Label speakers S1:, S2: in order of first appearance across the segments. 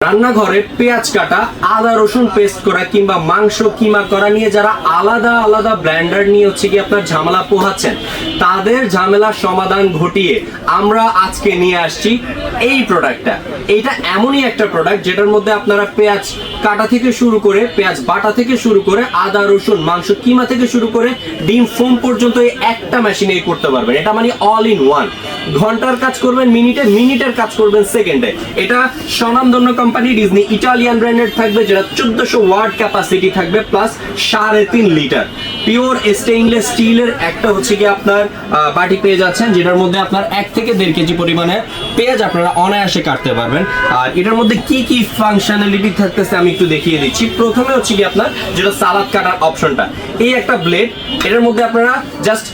S1: রান্নাঘরে পেঁয়াজ কাটা, আদা রসুন পেস্ট করা কিংবা মাংস কিমা করা নিয়ে যারা আলাদা আলাদা ব্লেন্ডার নিয়ে হচ্ছে কি আপনার ঝামেলা পোহাচ্ছেন, তাদের ঝামেলার সমাধান ঘটিয়ে আমরা আজকে নিয়ে আসছি এই প্রোডাক্টটা। এইটা এমনই একটা প্রোডাক্ট যেটার মধ্যে আপনারা পেঁয়াজ কাটা থেকে শুরু করে, পেঁয়াজ বাটা থেকে শুরু করে, আদা রসুন মাংস কিমা থেকে শুরু করে ডিম ফোম পর্যন্ত এই একটা মেশিনেই করতে পারবেন। এটা মানে অল ইন ওয়ান। ঘন্টার কাজ করবেন মিনিটে, মিনিটের কাজ করবেন সেকেন্ডে। এটা স্বনামধন্য কোম্পানি ডিজনি ইটালিয়ান ব্র্যান্ডেড থাকবে, যেটা 1400 ওয়াট ক্যাপাসিটি থাকবে, প্লাস 3.5 লিটার পিওর স্টেইনলেস স্টিলের একটা হচ্ছে কি আপনার বাটি পেয়ে যাচ্ছেন, যেটার মধ্যে আপনার 1 থেকে 1.5 কেজি পরিমাণে পেঁয়াজ আপনারা অনায়াসে কাটতে পারবেন। আর এটার মধ্যে কি কি ফাংশনালিটি থাকতেছে আমি একটু দেখিয়ে দিচ্ছি। প্রথমে হচ্ছে কি আপনার যেটা সালাদ কাটার অপশনটা, এই একটা ব্লেড, এটার মধ্যে আপনারা জাস্ট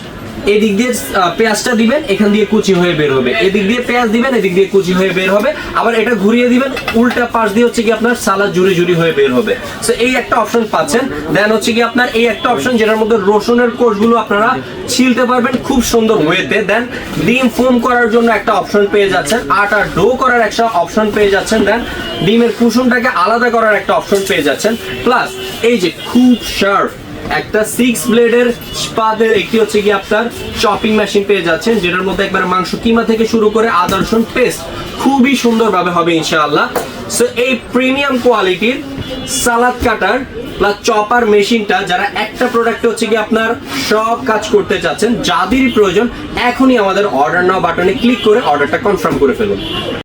S1: এদিক দিয়ে পেঁয়াজটা দিবেন, এখান দিয়ে কুচি হয়ে বের হবে, এদিক দিয়ে পেঁয়াজ দিবেন, এদিক দিয়ে কুচি হয়ে বের হবে, আবার এটা ঘুরিয়ে দিবেন, উল্টা পাশ দিয়ে হচ্ছে কি আপনার সালাদ জুড়ি জুড়ি হয়ে বের হবে। সো এই একটা অপশন পাচ্ছেন। দেন হচ্ছে কি আপনার এই একটা অপশন যেটার মধ্যে রসুনের কোষগুলো আপনারা ছিলতে পারবেন খুব সুন্দর ওয়েতে। দেন ডিম ফোম করার জন্য একটা অপশন পেয়ে যাচ্ছেন, আটা ডো করার একটা অপশন পেয়ে যাচ্ছেন, দেন ডিমের কুসুমটাকে আলাদা করার একটা অপশন পেয়ে যাচ্ছেন, প্লাস এই যে খুব শার্প একটা 6 ব্লেডের স্পাদের একটি হচ্ছে কি আপনার চপিং মেশিন পেয়ে যাচ্ছেন, যেটার মধ্যে একবার মাংস কিমা থেকে শুরু করে আদা রসুন পেস্ট খুবই সুন্দরভাবে হবে ইনশাআল্লাহ। সো এই প্রিমিয়াম কোয়ালিটির সালাদ কাটার প্লাস চপার মেশিনটা যারা একটা প্রোডাক্টে হচ্ছে কি আপনার সব কাজ করতে চাচ্ছেন, যাদেরই প্রয়োজন এখনই আমাদের অর্ডার নাও বাটনে ক্লিক করে অর্ডারটা কনফার্ম করে ফেলুন।